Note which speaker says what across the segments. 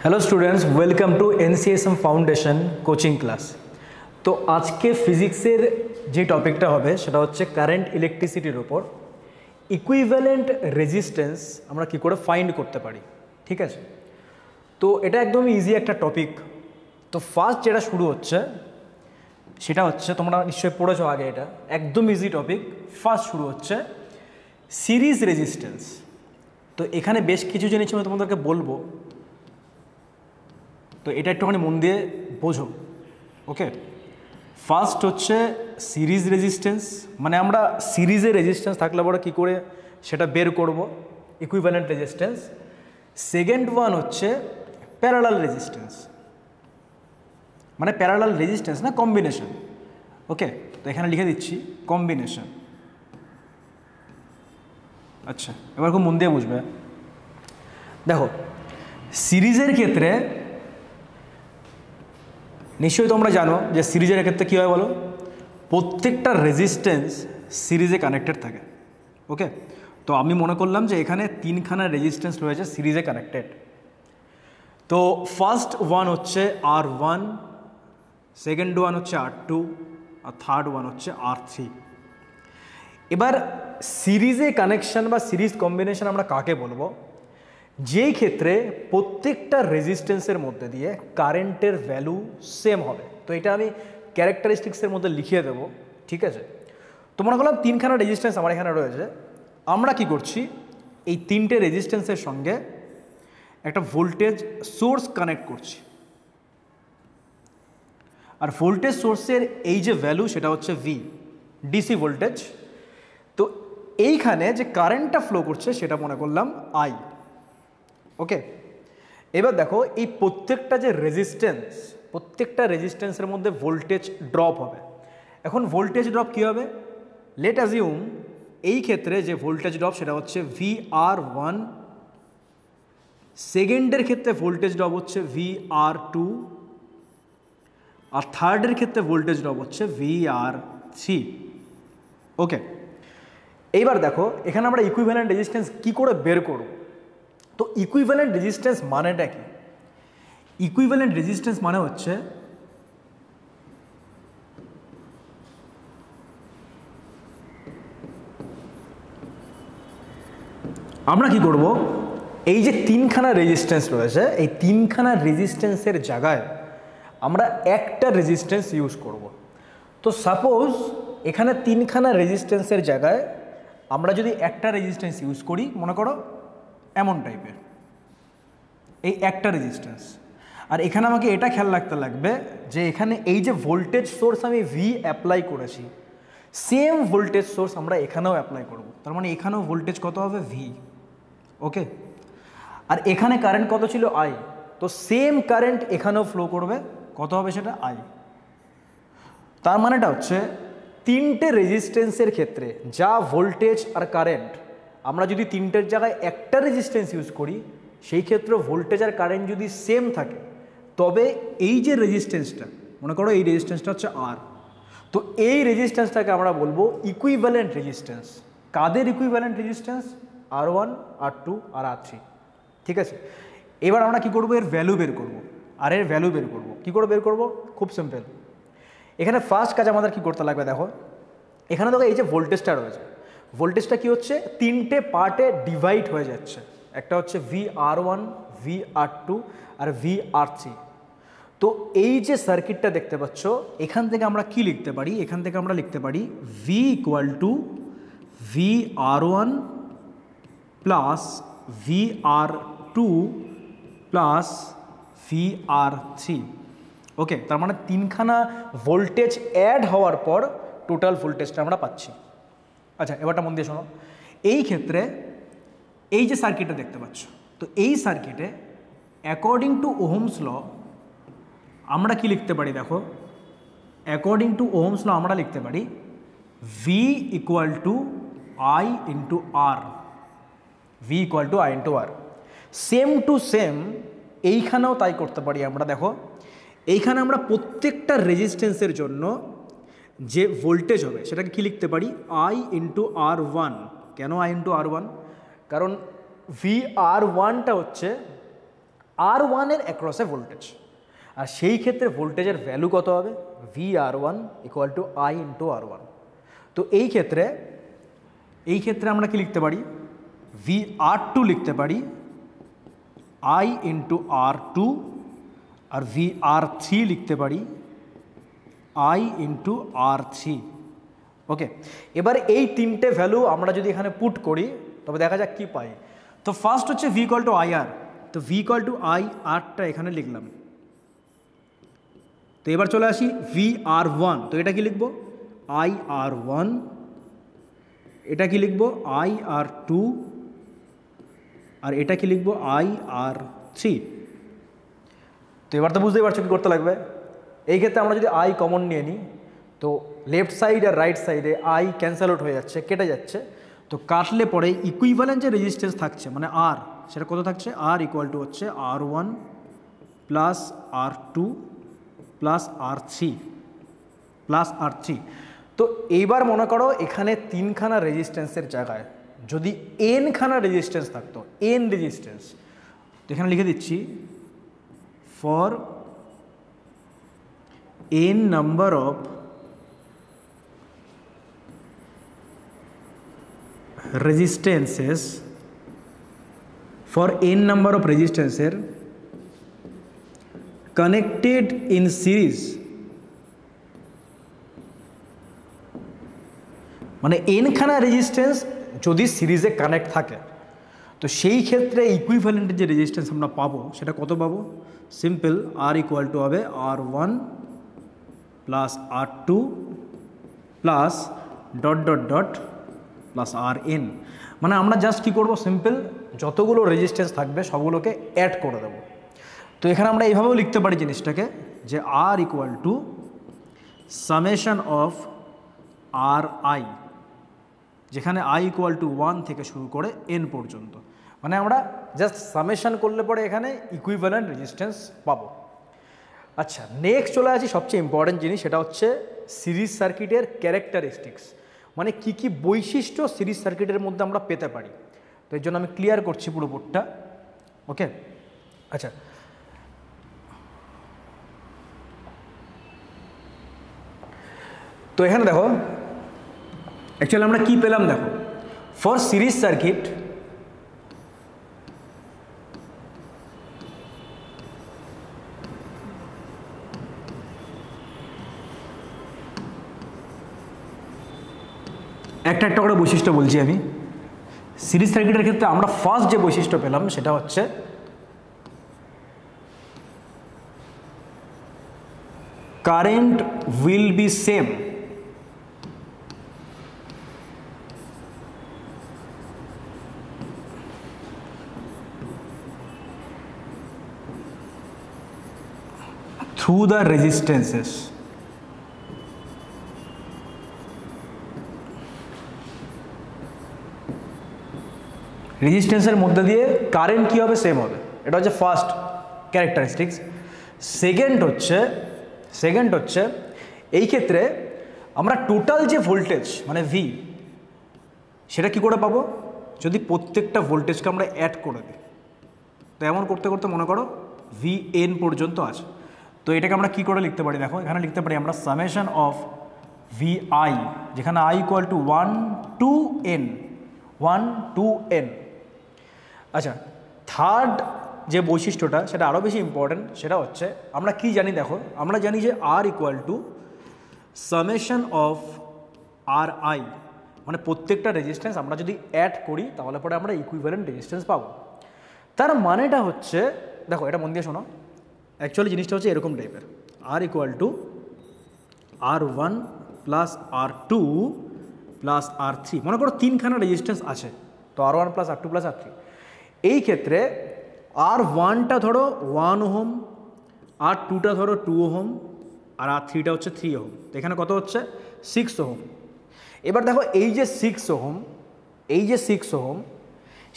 Speaker 1: Hello students, welcome to NCSM foundation coaching class. तो आज के फिजिक्सर जो टपिकटा होबे सेटा होच्छे कारेंट इलेक्ट्रिसिटीर ओपर इकुइभ্যালেন্ট रेजिस्टेंस আমরা কি করে ফাইন্ড করতে পারি। ঠিক আছে, তো এটা একদম ইজি একটা টপিক। তো ফার্স্ট যেটা শুরু হচ্ছে সেটা হচ্ছে, তোমরা নিশ্চয়ই পড়েছো আগে, এটা একদম ইজি টপিক। ফার্স্ট শুরু হচ্ছে সিরিজ রেজিস্ট্যান্স। তো এখানে বেশ কিছু জিনিস আমি তোমাদেরকে বলবো, তো এটা একটুখানি মন দিয়ে বোঝো। ওকে, ফার্স্ট হচ্ছে সিরিজ রেজিস্ট্যান্স, মানে আমরা সিরিজে রেজিস্ট্যান্স থাকলে পরে কী করে সেটা বের করব, ইকুইভ্যালেন্ট রেজিস্ট্যান্স। সেকেন্ড ওয়ান হচ্ছে প্যারালাল রেজিস্ট্যান্স, মানে প্যারালাল রেজিস্ট্যান্স না কম্বিনেশন। ওকে, তো এখানে লিখে দিচ্ছি কম্বিনেশন। আচ্ছা, এবার খুব মন দিয়ে বুঝবে। দেখো, সিরিজের ক্ষেত্রে নিশ্চয়ই তোমরা জানো যে সিরিজের ক্ষেত্রে কী হয় বলো, প্রত্যেকটা রেজিস্ট্যান্স সিরিজে কানেক্টেড থাকে। ওকে, তো আমি মনে করলাম যে এখানে তিনখানা রেজিস্ট্যান্স রয়েছে সিরিজে কানেক্টেড। তো ফার্স্ট ওয়ান হচ্ছে R1, সেকেন্ড ওয়ান হচ্ছে R2, আর থার্ড ওয়ান হচ্ছে R3। এবার সিরিজে কানেকশন বা সিরিজ কম্বিনেশন আমরা কাকে বলবো, যেই ক্ষেত্রে প্রত্যেকটা রেজিস্ট্যান্সের মধ্যে দিয়ে কারেন্টের ভ্যালু সেম হবে। তো এটা আমি ক্যারেক্টারিস্টিক্সের মধ্যে লিখিয়ে দেবো। ঠিক আছে, তো মনে করলাম তিনখানা রেজিস্ট্যান্স আমার এখানে রয়েছে। আমরা কি করছি, এই তিনটে রেজিস্ট্যান্সের সঙ্গে একটা ভোল্টেজ সোর্স কানেক্ট করছি, আর ভোল্টেজ সোর্সের এই যে ভ্যালু সেটা হচ্ছে ভি, ডিসি ভোল্টেজ। তো এইখানে যে কারেন্টটা ফ্লো করছে সেটা মনে করলাম আই। ওকে, এবার দেখো এই প্রত্যেকটা যে রেজিস্ট্যান্স, প্রত্যেকটা রেজিস্ট্যান্সের মধ্যে ভোল্টেজ ড্রপ হবে। এখন ভোল্টেজ ড্রপ কী হবে, লেট অ্যাজিউম এই ক্ষেত্রে যে ভোল্টেজ ড্রপ সেটা হচ্ছে VR1, সেকেন্ডের ক্ষেত্রে ভোল্টেজ ড্রপ হচ্ছে VR2, আর থার্ডের ক্ষেত্রে ভোল্টেজ ড্রপ হচ্ছে VR3। ওকে, এইবার দেখো এখানে আমরা ইকুইভ্যালেন্ট রেজিস্ট্যান্স কী করে বের করব। তো ইকুইভ্যালেন্ট রেজিস্ট্যান্স মানেটা কি? ইকুইভ্যালেন্ট রেজিস্ট্যান্স মানে হচ্ছে আমরা কি করব, এই যে তিনখানা রেজিস্ট্যান্স রয়েছে এই তিনখানা রেজিস্ট্যান্সের জায়গায় আমরা একটা রেজিস্ট্যান্স ইউজ করব। তো সাপোজ এখানে তিনখানা রেজিস্ট্যান্সের জায়গায় আমরা যদি একটা রেজিস্ট্যান্স ইউজ করি, মনে করো এমন টাইপের, এই একটা রেজিস্ট্যান্স। আর এখানে আমাকে এটা খেয়াল রাখতে লাগবে যে এখানে এই যে ভোল্টেজ সোর্স আমি ভি অ্যাপ্লাই করেছি, সেম ভোল্টেজ সোর্স আমরা এখানেও অ্যাপ্লাই করব। তার মানে এখানেও ভোল্টেজ কত হবে, ভি। ওকে, আর এখানে কারেন্ট কত ছিল, আই। তো সেম কারেন্ট এখানেও ফ্লো করবে, কত হবে সেটা, আই। তার মানেটা হচ্ছে তিনটে রেজিস্ট্যান্সের ক্ষেত্রে যা ভোল্টেজ আর কারেন্ট, আমরা যদি তিনটের জায়গায় একটা রেজিস্ট্যান্স ইউজ করি, সেই ক্ষেত্রে ভোল্টেজ আর কারেন্ট যদি সেম থাকে, তবে এই যে রেজিস্ট্যান্সটা, মনে করো এই রেজিস্ট্যান্সটা হচ্ছে আর, তো এই রেজিস্ট্যান্সটাকে আমরা বলবো ইকুইভ্যালেন্ট রেজিস্ট্যান্স। কাদের ইকুইভ্যালেন্ট রেজিস্ট্যান্স, R1, R2 আর R3। ঠিক আছে, এবার আমরা কি করব, এর ভ্যালু বের করব। আর এর ভ্যালু বের করব কী করে বের করব, খুব সিম্পল। এখানে ফার্স্ট কাজ আমাদের কি করতে লাগবে, দেখো এখানে দেখো এই যে ভোল্টেজটা রয়েছে, ভোল্টেজটা কি হচ্ছে, তিনটে পার্টে ডিভাইড হয়ে যাচ্ছে। একটা হচ্ছে VR1, VR2 আর VR3। তো এই যে সার্কিটটা দেখতে পাচ্ছ, এখান থেকে আমরা কি লিখতে পারি, এখান থেকে আমরা লিখতে পারি V = VR1 plus VR2 plus VR3। ওকে, তার মানে তিনখানা ভোল্টেজ অ্যাড হওয়ার পর টোটাল ভোল্টেজটা আমরা পাচ্ছি। আচ্ছা, এবারটা মন দিয়ে শোনো। এই ক্ষেত্রে এই যে সার্কিটটা দেখতে পাচ্ছ, তো এই সার্কিটে অ্যাকর্ডিং টু ওহমস ল আমরা কি লিখতে পারি, দেখো অ্যাকর্ডিং টু ওহমস ল আমরা লিখতে পারি V = I × R, V = I × R। Same to same এইখানেও তাই করতে পারি আমরা। দেখো এইখানে আমরা প্রত্যেকটা রেজিস্ট্যান্সের জন্য যে ভোল্টেজ হবে সেটাকে কি লিখতে পারি, I × R1। কেন I × R1? কারণ VR1টা হচ্ছে R1 এর অ্যাক্রসে ভোল্টেজ, আর সেই ক্ষেত্রে ভোল্টেজের ভ্যালু কত হবে? VR1 equal to I into R1। তো এই ক্ষেত্রে আমরা কি লিখতে পারি? VR2 লিখতে পারি I into R2, R VR3 লিখতে পারি I ইন্টু R3। ওকে, এবার এই তিনটে ভ্যালু আমরা যদি এখানে পুট করি তবে দেখা যাক কি পাই। তো ফার্স্ট হচ্ছে V ইকুয়াল টু IR, তো V ইকুয়াল টু IR-টা এখানে লিখলাম। তো এবার চলে আসি VR1, তো এটা কি লিখব? IR1, এটা কি লিখব? IR2, আর এটা কি লিখব? IR3। তো এবার তো বুঝতেই পারছো কি করতে লাগবে। এই ক্ষেত্রে আমরা যদি I কমন নিয়ে নিই তো লেফট সাইড আর রাইট সাইডে I ক্যান্সেল আউট হয়ে যাচ্ছে, কেটে যাচ্ছে। তো কাটলে পরে ইকুইভ্যালেন্ট যে রেজিস্ট্যান্স থাকছে মানে R, সেটা কত থাকছে? R ইকুয়াল টু হচ্ছে R1 plus R2 plus R3। তো এইবার মনে করো এখানে তিনখানা রেজিস্ট্যান্সের জায়গায় যদি n খানা রেজিস্ট্যান্স থাকতো, n রেজিস্ট্যান্স, তো এখানে লিখে দিচ্ছি for n number of resistances, for n number of resistances connected in series, মানে n খানা রেজিস্ট্যান্স যদি সিরিজে কানেক্ট থাকে তো সেই ক্ষেত্রে ইকুইভ্যালেন্ট যে রেজিস্ট্যান্স আমরা পাবো সেটা কত পাবো? সিম্পল, R ইকুয়াল টু হবে R1 plus R2 plus dot dot dot plus RN। মানে আমরা জাস্ট কী করবো? সিম্পল যতগুলো রেজিস্ট্যান্স থাকবে সবগুলোকে অ্যাড করে দেবো। তো এখানে আমরা এইভাবেও লিখতে পারি জিনিসটাকে যে R equal two summation of RI, যেখানে I ইকুয়াল টু 1 থেকে শুরু করে n পর্যন্ত। মানে আমরা জাস্ট সামেশন করলে পরে এখানে ইকুইভ্যালেন্ট রেজিস্ট্যান্স পাবো। আচ্ছা, নেক্সট চলে আসি সবচেয়ে ইম্পর্টেন্ট জিনিস, সেটা হচ্ছে সিরিজ সার্কিটের ক্যারেক্টারিস্টিক্স, মানে কি কি বৈশিষ্ট্য সিরিজ সার্কিটের মধ্যে আমরা পেতে পারি। তো এর জন্য আমি ক্লিয়ার করছি পুরো বোর্ডটা। ওকে, আচ্ছা, তো এখানে দেখো অ্যাকচুয়ালি আমরা কি পেলাম। দেখো, ফর সিরিজ সার্কিট একটা একটা করে বৈশিষ্ট্য বলছি আমি। সিরিজ সার্কিটের ক্ষেত্রে আমরা ফার্স্ট যে বৈশিষ্ট্য পেলাম সেটা হচ্ছে current will be same through the resistances। রেজিস্ট্যান্সের মধ্যে দিয়ে কারেন্ট কী হবে? সেম হবে। এটা হচ্ছে ফার্স্ট ক্যারেক্টারিস্টিক্স। সেকেন্ড হচ্ছে এই ক্ষেত্রে আমরা টোটাল যে ভোল্টেজ মানে V, সেটা কি করে পাবো? যদি প্রত্যেকটা ভোল্টেজকে আমরা অ্যাড করে দিই। তো এমন করতে করতে মনে করো VN পর্যন্ত আছে। তো এটাকে আমরা কি করে লিখতে পারি? দেখো, এখানে লিখতে পারি আমরা সামেশন অফ VI, যেখানে I equal two 1 to n। আচ্ছা, থার্ড যে বৈশিষ্ট্যটা সেটা আরও বেশি ইম্পর্টেন্ট, সেটা হচ্ছে আমরা কি জানি? দেখো, আমরা জানি যে R equal two summation of RI, মানে প্রত্যেকটা রেজিস্ট্যান্স আমরা যদি অ্যাড করি তাহলে পরে আমরা ইকুইভ্যালেন্ট রেজিস্ট্যান্স পাবো। তার মানেটা হচ্ছে, দেখো এটা মন দিয়ে শোনো, অ্যাকচুয়ালি জিনিসটা হচ্ছে এরকম টাইপের, R equal two R1 plus R2 plus R3। মনে করো তিনখানা রেজিস্ট্যান্স আছে, তো R1 plus R2 plus R3। এই ক্ষেত্রে R1টা ধরো 1 ওহম, R2টা ধরো 2 ওহম, আর R3টা হচ্ছে 3 ওহম। তো এখানে কত হচ্ছে? 6 ওহম। এবার দেখো এই যে 6 ওহম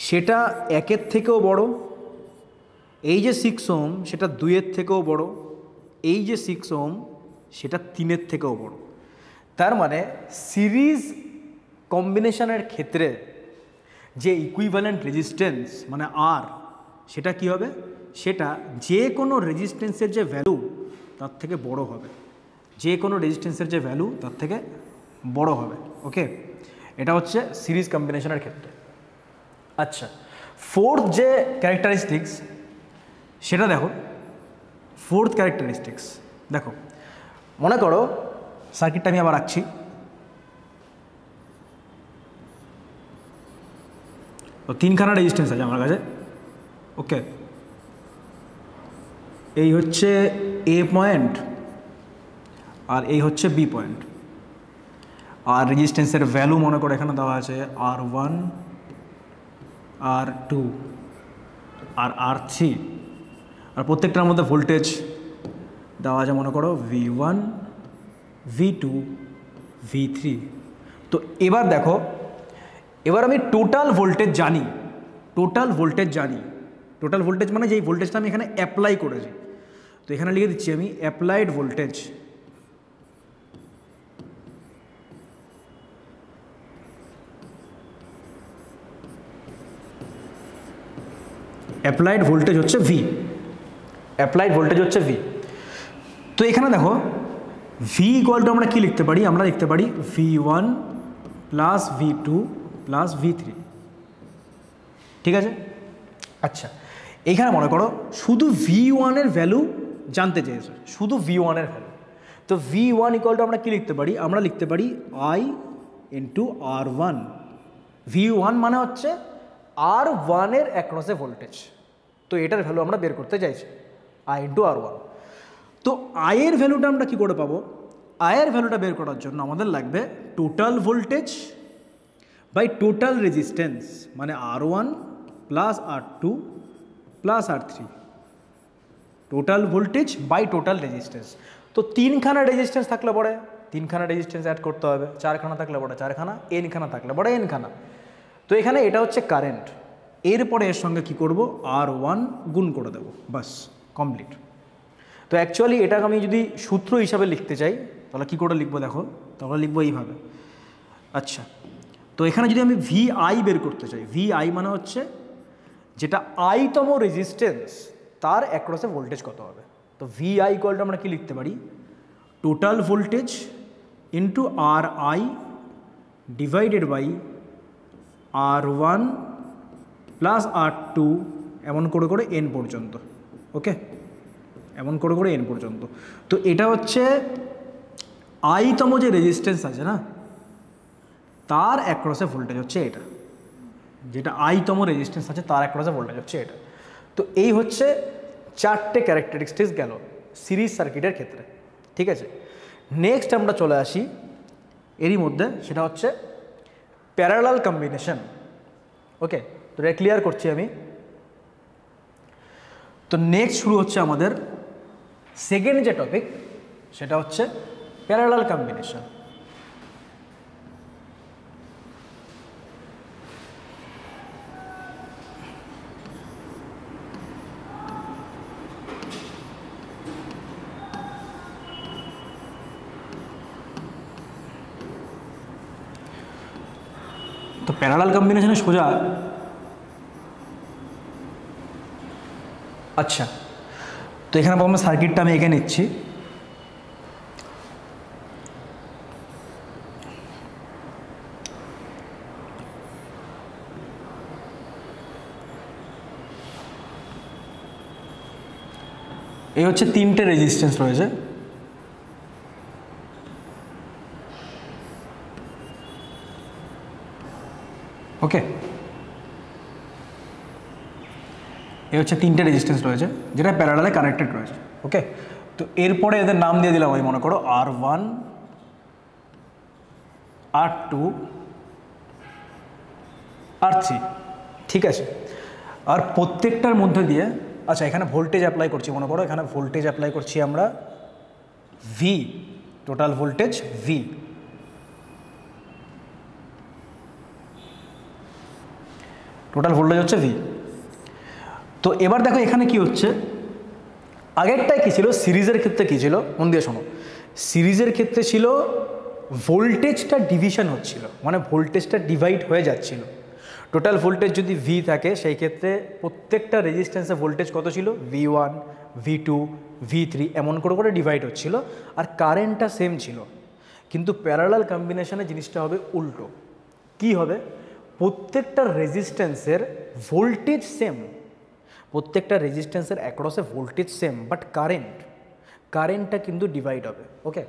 Speaker 1: সেটা 1-এর থেকেও বড়, এই যে 6 ওহম সেটা 2-এর থেকেও বড়, এই যে 6 ওহম সেটা 3-এর থেকেও বড়। তার মানে সিরিজ কম্বিনেশনের ক্ষেত্রে যে ইকুইভ্যালেন্ট রেজিস্ট্যান্স মানে R, সেটা কি হবে? সেটা যে কোনো রেজিস্ট্যান্সের যে ভ্যালু তার থেকে বড় হবে, যে কোনো রেজিস্ট্যান্সের যে ভ্যালু তার থেকে বড় হবে। ওকে, এটা হচ্ছে সিরিজ কম্বিনেশনের ক্ষেত্রে। আচ্ছা, ফোর্থ যে ক্যারেক্টারিস্টিক্স সেটা দেখো। ফোর্থ ক্যারেক্টারিস্টিক্স দেখো, মনে করো সার্কিটটা আমি আবার রাখছি। তো তিনখানা রেজিস্ট্যান্স আছে আমার কাছে। ওকে, এই হচ্ছে এ পয়েন্ট আর এই হচ্ছে বি পয়েন্ট। আর রেজিস্ট্যান্সের ভ্যালু মনে করো এখানে দেওয়া আছে R1, R2 আর R3। আর প্রত্যেকটার মধ্যে ভোল্টেজ দেওয়া আছে মনে করো V1, V2, V3। তো এবার দেখো, এবার আমি টোটাল ভোল্টেজ জানি। টোটাল ভোল্টেজ মানে যেই ভোল্টেজটা আমি এখানে অ্যাপ্লাই করেছি। তো এখানে লিখে দিচ্ছি আমি অ্যাপ্লাইড ভোল্টেজ। অ্যাপ্লাইড ভোল্টেজ হচ্ছে V। অ্যাপ্লাইড ভোল্টেজ হচ্ছে V। তো এখানে দেখো V ইকুয়াল টু আমরা কি লিখতে পারি? আমরা লিখতে পারি V1 plus V2 plus V3। ঠিক আছে? আচ্ছা, এইখানে মনে করো শুধু V1 এর ভ্যালু জানতে চেয়েছে, শুধু V1 এর ভ্যালু। তো V1 ইকুয়াল টু আমরা কি লিখতে পারি? আমরা লিখতে পারি I ইন্টু R1। V1 মানে হচ্ছে R1 এর অ্যাক্রসে ভোল্টেজ। তো এটার ভ্যালু আমরা বের করতে চাইছি, I ইন্টু R1। তো I এর ভ্যালুটা আমরা কী করে পাবো? I এর ভ্যালুটা বের করার জন্য আমাদের লাগবে total voltage by total resistance, মানে R1 plus R2 plus R3। Total voltage by total resistance. তো তিনখানা রেজিস্ট্যান্স থাকলে পরে তিনখানা রেজিস্ট্যান্স অ্যাড করতে হবে, চারখানা থাকলে পরে চারখানা, এনখানা থাকলে পরে এনখানা। তো এখানে এটা হচ্ছে কারেন্ট। এরপরে এর সঙ্গে কি করব? R1 গুণ করে দেব, বাস কমপ্লিট। তো অ্যাকচুয়ালি এটাকে আমি যদি সূত্র হিসাবে লিখতে চাই তাহলে কী করে লিখবো? দেখো, তাহলে লিখবো এইভাবে। আচ্ছা, তো এখানে যদি আমি VI বের করতে চাই, VI মানে হচ্ছে যেটা আইতম রেজিস্ট্যান্স তার অ্যাক্রসে ভোল্টেজ কত হবে। তো VI ইকুয়াল টু আমরা কি লিখতে পারি? Total voltage into RI divided by R1 plus R2 এমন করে করে এন পর্যন্ত। ওকে, এমন করে করে এন পর্যন্ত। তো এটা হচ্ছে আইতম যে রেজিস্ট্যান্স আছে না, তার অ্যাক্রসে ভোল্টেজ হচ্ছে এটা। যেটা আইতম রেজিস্ট্যান্স আছে তার অ্যাক্রসে ভোল্টেজ হচ্ছে এটা। তো এই হচ্ছে চারটে ক্যারেক্টারিস্টিক্স গেল সিরিজ সার্কিটের ক্ষেত্রে। ঠিক আছে, নেক্সট আমরা চলে আসি এরই মধ্যে, সেটা হচ্ছে প্যারালাল কম্বিনেশন। ওকে, তো এটা ক্লিয়ার করছি আমি। তো নেক্সট শুরু হচ্ছে আমাদের সেকেন্ড যে টপিক, সেটা হচ্ছে প্যারালাল কম্বিনেশন। তো প্যারালাল কম্বিনেশনে সোজা, আচ্ছা, তো এখানে প্রথমে সার্কিটটা আমি এঁকে নিচ্ছি। এই হচ্ছে তিনটে রেজিস্ট্যান্স রয়েছে। ওকে, এই হচ্ছে তিনটে রেজিস্ট্যান্স রয়েছে যেটা প্যারালালে কানেক্টেড রয়েছে। ওকে, তো এরপরে এদের নাম দিয়ে দিলাম আমি, মনে করো R1, R2, R3। ঠিক আছে, আর প্রত্যেকটার মধ্যে দিয়ে, আচ্ছা এখানে ভোল্টেজ অ্যাপ্লাই করছি, মনে করো এখানে ভোল্টেজ অ্যাপ্লাই করছি আমরা V, total voltage V। Total voltage হচ্ছে V। তো এবার দেখো এখানে কি হচ্ছে, আগেরটায় কী ছিল, সিরিজের ক্ষেত্রে কী ছিল, মন দিয়ে শোনো। সিরিজের ক্ষেত্রে ছিল ভোল্টেজটা ডিভিশন হচ্ছিল, মানে ভোল্টেজটা ডিভাইড হয়ে যাচ্ছিল। টোটাল ভোল্টেজ যদি ভি থাকে সেই ক্ষেত্রে প্রত্যেকটা রেজিস্ট্যান্সের ভোল্টেজ কত ছিল, V1 V2 V3 এমন করে করে ডিভাইড হচ্ছিল, আর কারেন্টটা সেম ছিল। কিন্তু প্যারালাল কম্বিনেশনে জিনিসটা হবে উল্টো। কি হবে, প্রত্যেকটা রেজিস্ট্যান্সের ভোল্টেজ সেম, প্রত্যেকটা রেজিস্ট্যান্সের অ্যাক্রসে ভোল্টেজ সেম, বাট কারেন্টটা কিন্তু ডিভাইড হবে। ওকে,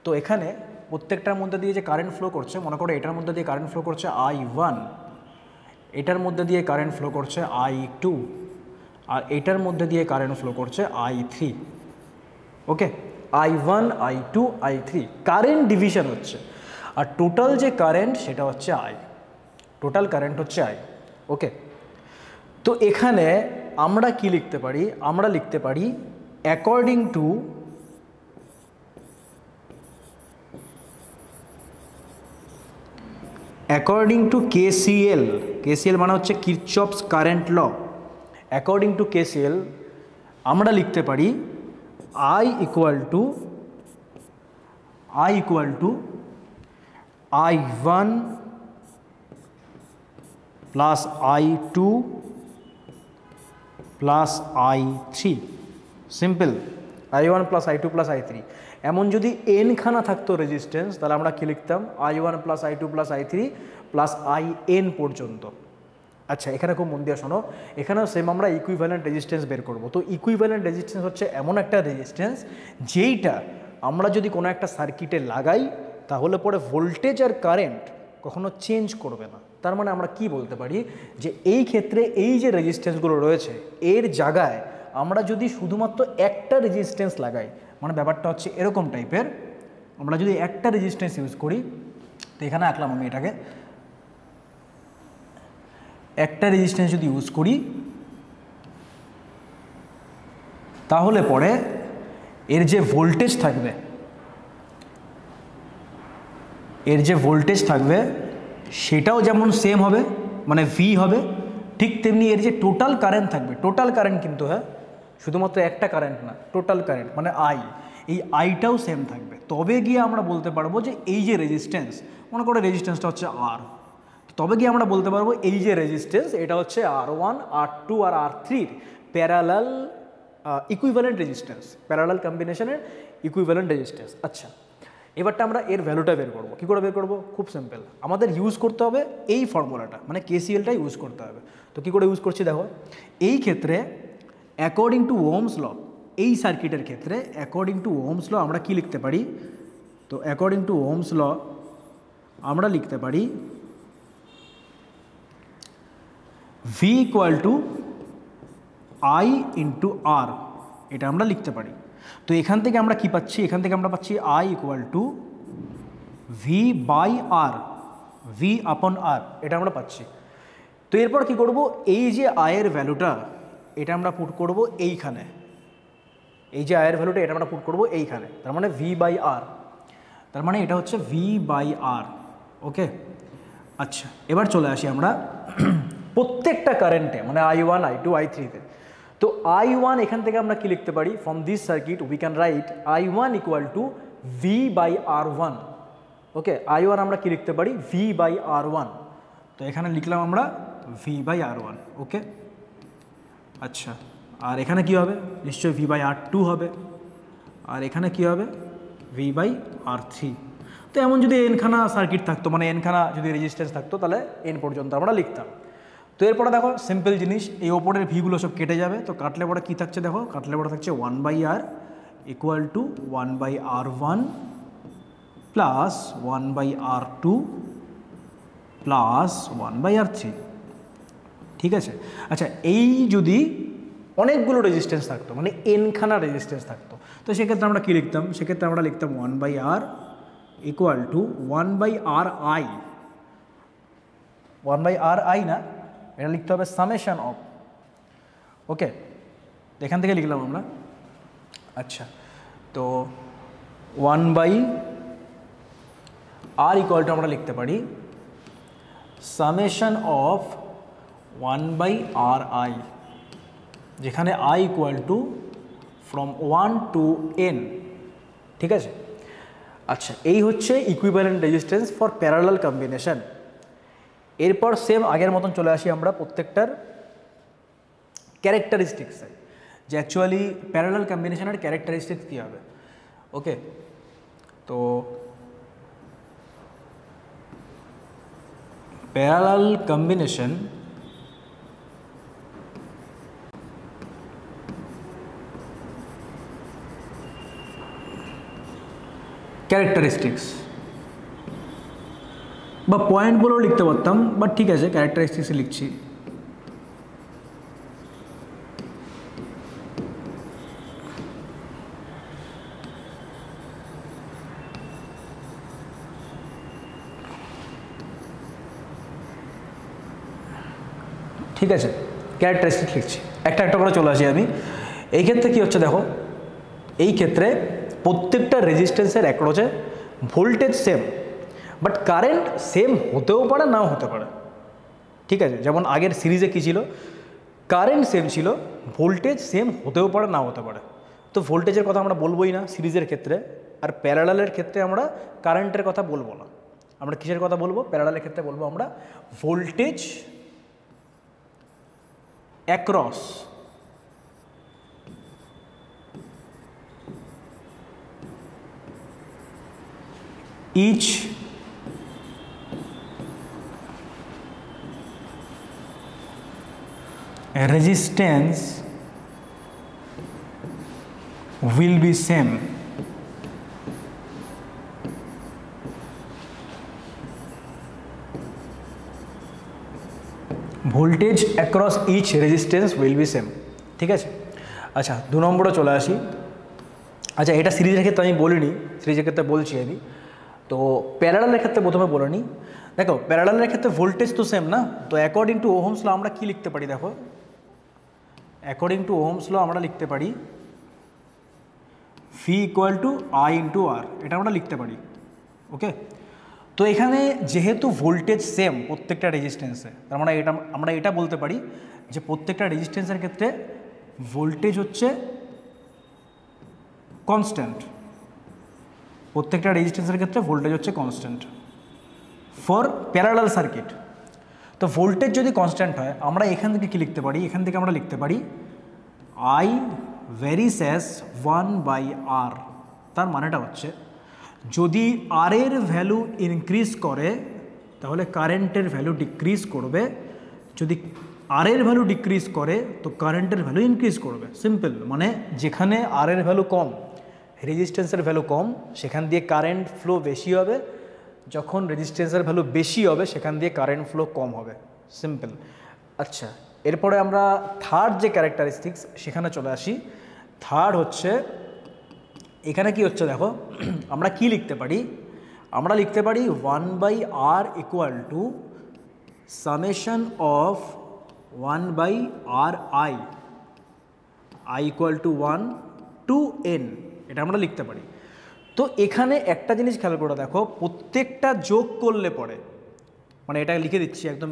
Speaker 1: তো এখানে প্রত্যেকটার মধ্যে দিয়ে যে কারেন্ট ফ্লো করছে, মনে করো এটার মধ্যে দিয়ে কারেন্ট ফ্লো করছে I1, এটার মধ্যে দিয়ে কারেন্ট ফ্লো করছে I2, আর এটার মধ্যে দিয়ে কারেন্ট ফ্লো করছে I3। ওকে, I1 I2 I3 current division হচ্ছে, আর টোটাল যে কারেন্ট সেটা হচ্ছে I, টোটাল কারেন্ট হচ্ছে I। ওকে, তো এখানে আমরা কি লিখতে পারি, আমরা লিখতে পারি অ্যাকর্ডিং টু KCL মানে হচ্ছে Kirchhoff's current law. According to KCL আমরা লিখতে পারি I equal to I1 plus I2 plus I3। Simple, I1 plus I2 plus I3। এমন যদি n খানা থাকতো রেজিস্ট্যান্স, তাহলে আমরা কি লিখতাম, I1 plus I2 plus I3 plus IN পর্যন্ত। আচ্ছা, এখানে খুব মন দিয়ে শোনো, এখানেও সেম আমরা ইকুইভ্যালেন্ট রেজিস্ট্যান্স বের করব। তো ইকুইভ্যালেন্ট রেজিস্ট্যান্স হচ্ছে এমন একটা রেজিস্ট্যান্স যেইটা আমরা যদি কোনো একটা সার্কিটে লাগাই তাহলে পরে ভোল্টেজ আর কারেন্ট কখনো চেঞ্জ করবে না। তার মানে আমরা কি বলতে পারি যে এই ক্ষেত্রে এই যে রেজিস্ট্যান্সগুলো রয়েছে এর জায়গায় আমরা যদি শুধুমাত্র একটা রেজিস্ট্যান্স লাগাই, মানে ব্যাপারটা হচ্ছে এরকম টাইপের, আমরা যদি একটা রেজিস্ট্যান্স ইউজ করি, তো এখানে আঁকলাম আমি এটাকে, একটা রেজিস্ট্যান্স যদি ইউজ করি তাহলে পরে এর যে ভোল্টেজ থাকবে সেটাও যেমন সেম হবে, মানে V হবে, ঠিক তেমনি এর যে টোটাল কারেন্ট থাকবে, টোটাল কারেন্ট কিন্তু হ্যাঁ শুধুমাত্র একটা কারেন্ট না, টোটাল কারেন্ট মানে I, এই Iটাও সেম থাকবে। তবে গিয়ে আমরা বলতে পারবো যে এই যে রেজিস্ট্যান্স, মনে করো রেজিস্ট্যান্সটা হচ্ছে R, তবে গিয়ে আমরা বলতে পারবো এই যে রেজিস্ট্যান্স এটা হচ্ছে R1 R2 আর R3-র প্যারালাল ইকুইভ্যালেন্ট রেজিস্ট্যান্স, প্যারালাল কম্বিনেশনের ইকুইভ্যালেন্ট রেজিস্ট্যান্স। আচ্ছা, এবারটা আমরা এর ভ্যালুটা বের করবো। কী করে বের করবো? খুব সিম্পল, আমাদের ইউজ করতে হবে এই ফর্মুলাটা, মানে KCLটা ইউজ করতে হবে। তো কী করে ইউজ করছি দেখো, এই ক্ষেত্রে অ্যাকর্ডিং টু ওহমস ল, এই সার্কিটের ক্ষেত্রে অ্যাকর্ডিং টু ওহমস ল আমরা কি লিখতে পারি, তো অ্যাকর্ডিং টু ওহমস ল আমরা লিখতে পারি V equal to I into R, এটা আমরা লিখতে পারি। তো এখান থেকে আমরা কি পাচ্ছি, এখান থেকে আমরা পাচ্ছি I equal to V by R, V আপন R, এটা আমরা পাচ্ছি। তো এরপর কি করব, এই যে I এর ভ্যালুটা এটা আমরা পুট করব এইখানে, এই যে I এর ভ্যালুটা এটা আমরা পুট করব এইখানে, তার মানে V বাই R, তার মানে এটা হচ্ছে V বাই R। ওকে, আচ্ছা এবার চলে আসি আমরা প্রত্যেকটা কারেন্টে, মানে I1 I2 I3-তে। তো I1 এখান থেকে আমরা কি লিখতে পারি, from this circuit we can write I1 equal to V by R1। Okay, I1 আমরা কি লিখতে পারি, V বাই R1। তো এখানে লিখলাম আমরা V বাই R1। ওকে, আচ্ছা আর এখানে কি হবে, নিশ্চয়ই V বাই R2 হবে, আর এখানে কি হবে, V বাই R3। তো এমন যদি এনখানা সার্কিট থাকতো, মানে এনখানা যদি রেজিস্ট্যান্স থাকতো, তাহলে এন পর্যন্ত আমরা লিখতাম। তো এরপরে দেখো সিম্পল জিনিস, এই ওপরের ভিগুলো সব কেটে যাবে, তো কাটলে পরে কী থাকছে দেখো, কাটলে পরে থাকছে 1/R equal to 1/R1 plus 1/R2 plus 1/R3। ঠিক আছে, আচ্ছা এই যদি অনেকগুলো রেজিস্ট্যান্স থাকতো, মানে এনখানা রেজিস্ট্যান্স থাকতো, তো সেক্ষেত্রে আমরা কী লিখতাম, সেক্ষেত্রে আমরা লিখতাম 1/R equal to 1/RI, 1/RI না, এটা লিখতে হবে সামেশন অফ। ওকে, এখান থেকে লিখলাম আমরা। আচ্ছা, তো 1/R ইকুয়াল টু আমরা লিখতে পারি সামেশন অফ 1/RI, যেখানে I equal to from 1 to n। ঠিক আছে, আচ্ছা এই হচ্ছে equivalent resistance for parallel combination. এরপর সেম আগের মতন চলে আসি আমরা প্রত্যেকটার ক্যারেক্টারিস্টিক্সে, যে অ্যাকচুয়ালি প্যারালাল কম্বিনেশনের ক্যারেক্টারিস্টিক্স কী হবে। ওকে, তো প্যারালাল কম্বিনেশন ক্যারেক্টারিস্টিক্স বা পয়েন্ট বলেও লিখতে পারতাম, বাট ঠিক আছে ক্যারেক্টারিস্টিক্সে লিখছি। ঠিক আছে, ক্যারেক্টারিস্টিক্স লিখছি, একটা একটা করে চলে আসি আমি। এই ক্ষেত্রে কী হচ্ছে দেখো, এই ক্ষেত্রে প্রত্যেকটা রেজিস্ট্যান্সের অ্যাক্রসে voltage same, but current same হতেও পারে নাও হতে পারে। ঠিক আছে, যেমন আগের সিরিজে কী ছিল, কারেন্ট সেম ছিল, ভোল্টেজ সেম হতেও পারে নাও হতে পারে। তো ভোল্টেজের কথা আমরা বলবোই না সিরিজের ক্ষেত্রে, আর প্যারালালের ক্ষেত্রে আমরা কারেন্টের কথা বলবো না। আমরা কিসের কথা বলবো, প্যারালালের ক্ষেত্রে বলবো আমরা voltage across each resistance will be same. Voltage across each resistance will be same. ঠিক আছে, আচ্ছা 2 নম্বরে চলে আসি। আচ্ছা এটা সিরিজের ক্ষেত্রে আমি বলিনি, সিরিজের ক্ষেত্রে বলছি আমি। তো প্যারালালের ক্ষেত্রে প্রথমে বলে নিই। দেখো প্যারালালের ক্ষেত্রে ভোল্টেজ তো সেম না, তো অ্যাকর্ডিং টু ওহমস ল আমরা কি লিখতে পারি, দেখো অ্যাকর্ডিং টু ওহমস ল আমরা লিখতে পারি V = I × R, এটা আমরা লিখতে পারি। ওকে, তো এখানে যেহেতু ভোল্টেজ সেম প্রত্যেকটা রেজিস্ট্যান্সে, তার মানে আমরা এটা বলতে পারি যে প্রত্যেকটা রেজিস্ট্যান্সের ক্ষেত্রে ভোল্টেজ হচ্ছে কনস্ট্যান্ট। প্রত্যেকটা রেজিস্ট্যান্সের ক্ষেত্রে ভোল্টেজ হচ্ছে কনস্ট্যান্ট ফর প্যারালাল সার্কিট। তো ভোল্টেজ যদি কনস্ট্যান্ট হয়, আমরা এখান থেকে কী লিখতে পারি, এখান থেকে আমরা লিখতে পারি I ভ্যারিস অ্যাজ 1/R। তার মানেটা হচ্ছে যদি আর এর ভ্যালু ইনক্রিজ করে তাহলে কারেন্টের ভ্যালু ডিক্রিজ করবে, যদি আর এর ভ্যালু ডিক্রিজ করে তো কারেন্টের ভ্যালু ইনক্রিজ করবে। সিম্পল, মানে যেখানে আর এর ভ্যালু কম, রেজিস্ট্যান্সের ভ্যালু কম, সেখান দিয়ে কারেন্ট ফ্লো বেশি হবে, যখন রেজিস্ট্যান্সের ভ্যালু বেশি হবে সেখান দিয়ে কারেন্ট ফ্লো কম হবে। সিম্পল। আচ্ছা এরপরে আমরা থার্ড যে ক্যারেক্টারিস্টিক্স সেখানে চলে আসি। থার্ড হচ্ছে এখানে কি হচ্ছে দেখো, আমরা কি লিখতে পারি, আমরা লিখতে পারি 1/R = summation of 1/RI, I = 1 to n, এটা আমরা লিখতে পারি। তো এখানে একটা জিনিস খেয়াল করে দেখো, প্রত্যেকটা যোগ করলে পরে, মানে এটা লিখে দিচ্ছি একদম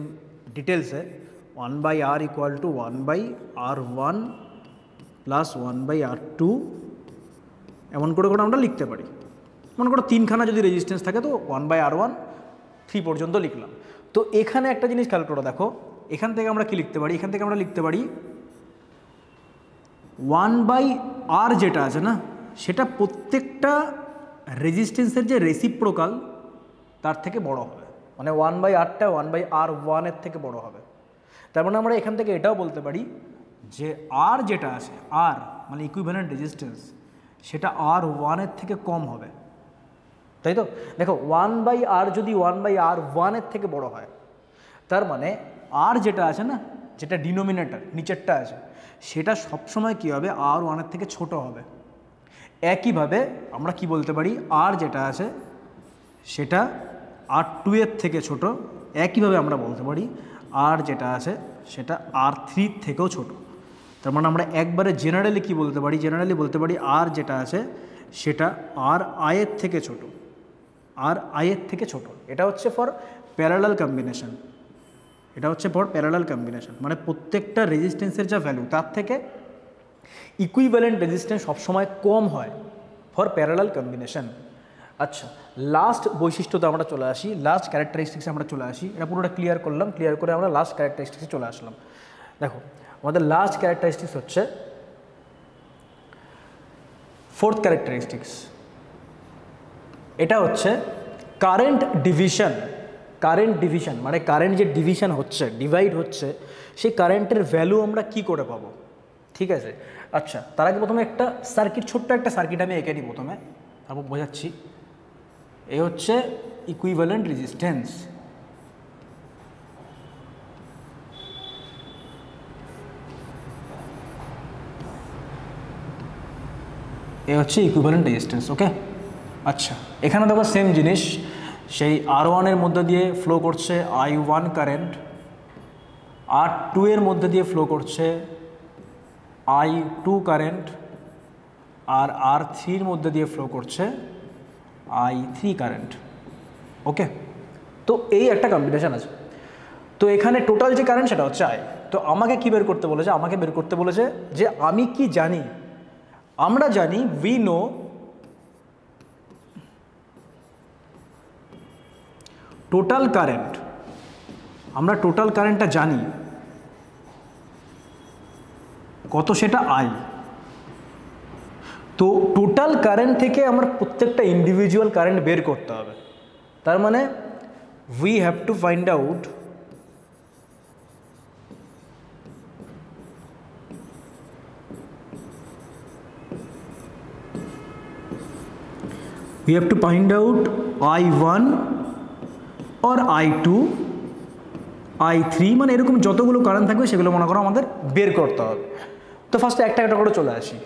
Speaker 1: ডিটেলসে, 1/R = 1/R1 + 1/R2, এমন করে আমরা লিখতে পারি। মনে করো 3খানা যদি রেজিস্ট্যান্স থাকে তো 1/R1 3 পর্যন্ত লিখলাম। তো এখানে একটা জিনিস খেয়াল করে দেখো, এখান থেকে আমরা কি লিখতে পারি, এখান থেকে আমরা লিখতে পারি 1/R যেটা আছে না, সেটা প্রত্যেকটা রেজিস্ট্যান্সের যে রেসিপ্রোকাল তার থেকে বড় হবে, মানে 1/Rটা 1/R1 এর থেকে বড় হবে। তার মানে আমরা এখান থেকে এটাও বলতে পারি যে R যেটা আছে, R মানে ইকুইভ্যালেন্ট রেজিস্ট্যান্স, সেটা R1 এর থেকে কম হবে, তাই তো? দেখো 1/R যদি 1/R1 এর থেকে বড় হয়, তার মানে R যেটা আছে না, যেটা ডিনোমিনেটর নিচেরটা আছে, সেটা সবসময় কী হবে, R1 এর থেকে ছোট হবে। একইভাবে আমরা কি বলতে পারি, R যেটা আছে সেটা R2 এর থেকে ছোট, একইভাবে আমরা বলতে পারি R যেটা আছে সেটা R3 থেকেও ছোট। তার মানে আমরা একবারে জেনারেলি কি বলতে পারি, জেনারেলি বলতে পারি R যেটা আছে সেটা RI এর থেকে ছোট, RI এর থেকে ছোট। এটা হচ্ছে ফর প্যারালাল কম্বিনেশন, এটা হচ্ছে ফর প্যারালাল কম্বিনেশন, মানে প্রত্যেকটা রেজিস্ট্যান্সের যা ভ্যালু তার থেকে ইকুইভ্যালেন্ট রেজিস্ট্যান্স সবসময় কম হয় ফর প্যারালাল কম্বিনেশন। আচ্ছা, লাস্ট বৈশিষ্ট্যতে আমরা চলে আসি, লাস্ট ক্যারেক্টারিস্টিক্সে আমরা চলে আসি। এটা পুরোটা ক্লিয়ার করলাম, ক্লিয়ার করে আমরা লাস্ট ক্যারেক্টারিস্টিক্সে চলে আসলাম। দেখো আমাদের লাস্ট ক্যারেক্টারিস্টিক্স হচ্ছে ফোর্থ ক্যারেক্টারিস্টিক্স, এটা হচ্ছে কারেন্ট ডিভিশন। কারেন্ট ডিভিশন মানে কারেন্ট যে ডিভিশন হচ্ছে, ডিভাইড হচ্ছে, সেই কারেন্টের ভ্যালু আমরা কি করে পাবো, ঠিক আছে। আচ্ছা, তার আগে প্রথমে একটা সার্কিট, ছোট্ট একটা সার্কিট আমি এঁকে নিই প্রথমে, তারপর বোঝাচ্ছি। এই হচ্ছে ইকুইভ্যালেন্ট রেজিস্ট্যান্স। এই হচ্ছে ইকুইভ্যালেন্ট রেজিস্ট্যান্স, ওকে। আচ্ছা, এখানে দেখো সেম জিনিস, সেই R1 এর মধ্যে দিয়ে ফ্লো করছে I1 কারেন্ট, R2 এর মধ্যে দিয়ে ফ্লো করছে I2 কারেন্ট, আর R3 এর মধ্যে দিয়ে ফ্লো করছে I3 কারেন্ট, ওকে। তো এই একটা কম্বিনেশন আছে। তো এখানে টোটাল যে কারেন্ট সেটা হচ্ছে I। তো আমাকে কি বের করতে বলেছে? আমাকে বের করতে বলেছে যে আমি কি জানি, আমরা জানি উই নো টোটাল কারেন্ট, আমরা টোটাল কারেন্টটা জানি কত, সেটা I। তো টোটাল কারেন্ট থেকে আমার প্রত্যেকটা ইন্ডিভিজুয়াল কারেন্ট বের করতে হবে। তার মানে we have to find out I1 or I2, I3, মানে এরকম যতগুলো কারেন্ট থাকবে সেগুলো মনে করো আমাদের বের করতে হবে। তো ফার্স্টে একটা একটা করে চলে আসি।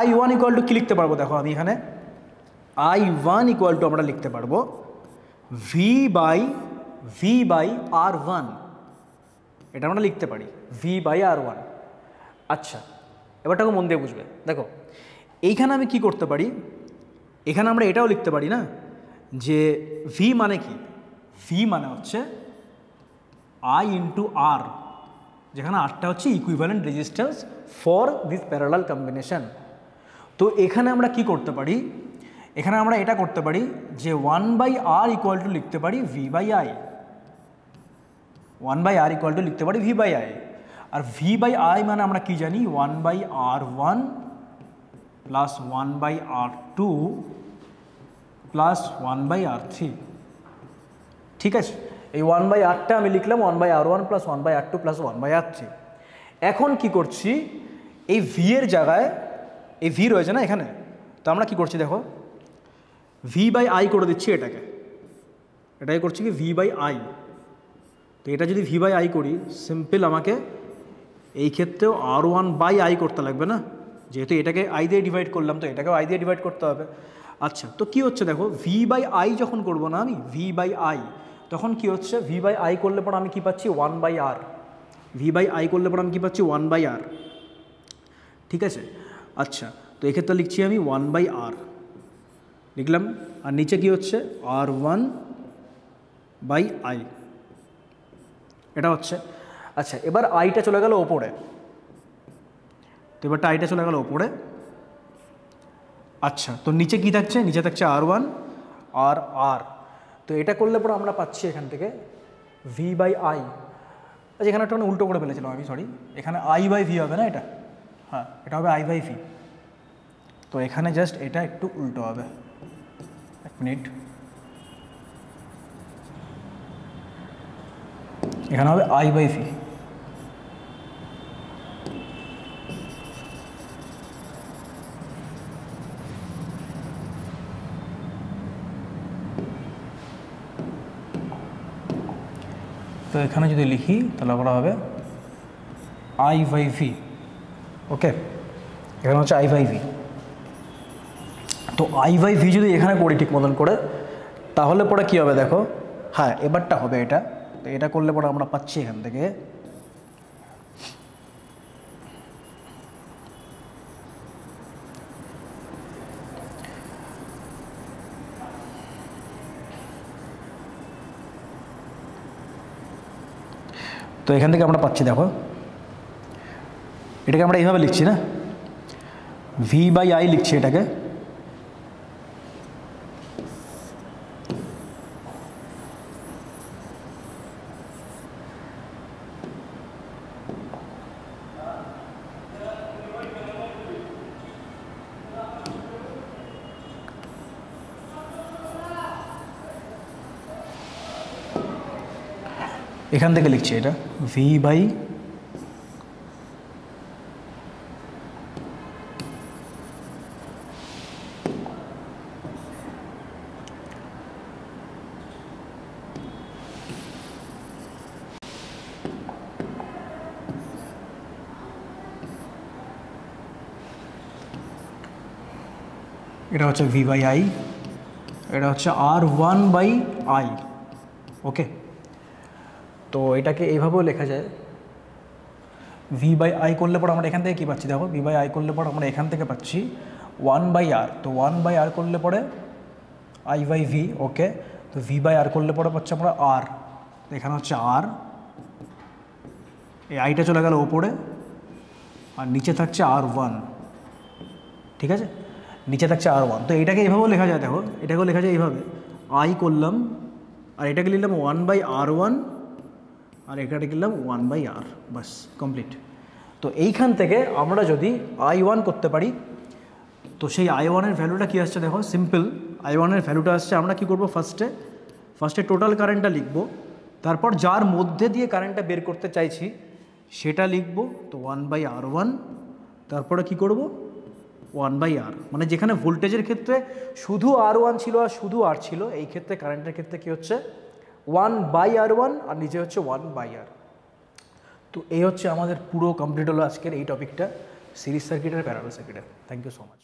Speaker 1: I1 ইকুয়াল টু কী লিখতে পারবো? দেখো আমি এখানে I1 ইকুয়াল টু আমরা লিখতে পারবো V বাই R1, এটা আমরা লিখতে পারি V বাই R1। আচ্ছা, এবারটাকে মন দিয়ে বুঝবে। দেখো এইখানে আমি কি করতে পারি, এখানে আমরা এটাও লিখতে পারি না যে V মানে কি? V মানে হচ্ছে I ইন্টু R, যেখানে Rটা হচ্ছে equivalent resistance for this parallel combination. তো এখানে আমরা কি করতে পারি, এখানে আমরা এটা করতে পারি যে 1 বাই R ইকুয়াল টু লিখতে পারি V by I, 1 by R equal to লিখতে পারি V বাই I। আর V বাই I মানে আমরা কি জানি, 1 by R1 plus 1 by R2 plus 1 by R3, ঠিক আছে। এই 1 বাই Rটা আমি লিখলাম 1 by R1 plus 1 by R2 plus 1 by R3। এখন কি করছি, এই V এর জায়গায় এই V রয়েছে না এখানে, তো আমরা কি করছি দেখো, V বাই I করে দিচ্ছি এটাকে করছি কি V বাই I। তো এটা যদি V বাই I করি, সিম্পল আমাকে এই ক্ষেত্রেও R1 বাই I করতে লাগবে না, যেহেতু এটাকে I দিয়ে ডিভাইড করলাম, তো এটাকেও I দিয়ে ডিভাইড করতে হবে। আচ্ছা, তো কি হচ্ছে দেখো, V বাই I যখন করবো না আমি V বাই I, তখন কি হচ্ছে, V বাই I করলে পর আমি কি পাচ্ছি 1 by R, V by I করলে পর আমি কি পাচ্ছি 1 বাই R, ঠিক আছে। আচ্ছা, তো এক্ষেত্রে লিখছি আমি 1 বাই R লিখলাম, আর নিচে কি হচ্ছে R1 বাই I, এটা হচ্ছে। আচ্ছা, এবার আইটা চলে গেল ওপরে, তো এবারটা আইটা চলে গেল ওপরে। আচ্ছা, তো নিচে কি থাকছে, নিচে থাকছে R1 আর R। তো এটা করলে পরে আমরা পাচ্ছি এখান থেকে V বাই I। আচ্ছা, এখানে একটা উল্টো করে ফেলেছিলাম আমি, সরি, এখানে I বাই V হবে না, এটা হ্যাঁ, এটা হবে I বাই V। তো এখানে জাস্ট এটা একটু উল্টো হবে, এক মিনিট, এখানে হবে I বাই V। তো এখানে যদি লিখি তাহলে আমরা হবে I বাই V, ওকে। এখানে হচ্ছে I বাই V। তো I বাই V যদি এখানে করি ঠিক মতন করে, তাহলে পরে কী হবে দেখো, হ্যাঁ এবারটা হবে এটা। তো এটা করলে পরে আমরা পাচ্ছি এখান থেকে তো এখান থেকে আমরা পাচ্ছি দেখো, এটাকে আমরা এইভাবে লিখছি না, V বাই I লিখছি এটাকে, এখান থেকে লিখছি এটা ভি বাই এটা হচ্ছে ভি বাই আই, এটা হচ্ছে R1/I। ওকে, তো এটাকে এইভাবেও লেখা যায়, ভি বাই আই করলে পর আমরা এখান থেকে কী পাচ্ছি দেখো, ভি বাই আই করলে পর আমরা এখান থেকে পাচ্ছি 1/R। তো 1/R করলে পরে I/V। ওকে, তো ভি বাই আর করলে পরে পাচ্ছি আমরা আর, এখানে হচ্ছে আর, এই আইটা চলে গেল ওপরে আর নিচে থাকছে R1। ঠিক আছে, নিচে থাকছে R1। তো এটাকে এইভাবেও লেখা যায় দেখো, এটাকেও লেখা যায় এইভাবে, আই করলাম আর এটাকে লিখলাম 1/R1 আর এটাকে লিখলাম 1/R, বাস কমপ্লিট। তো এইখান থেকে আমরা যদি I1 করতে পারি, তো সেই I1-এর ভ্যালুটা কী আসছে দেখো, সিম্পল। I1-এর ভ্যালুটা আসছে, আমরা কি করব, ফার্স্টে টোটাল কারেন্টটা লিখব, তারপর যার মধ্যে দিয়ে কারেন্টটা বের করতে চাইছি সেটা লিখব, তো 1/R1, তারপরে কি করব 1/R, মানে যেখানে ভোল্টেজের ক্ষেত্রে শুধু R1 ছিল আর শুধু R ছিল, এই ক্ষেত্রে কারেন্টের ক্ষেত্রে কি হচ্ছে 1/R1 আর নিচে হচ্ছে 1/R। তো এই হচ্ছে আমাদের পুরো কমপ্লিট হলো আজকের এই টপিকটা, সিরিজ সার্কিটের প্যারালাল সার্কিটের। Thank you so much.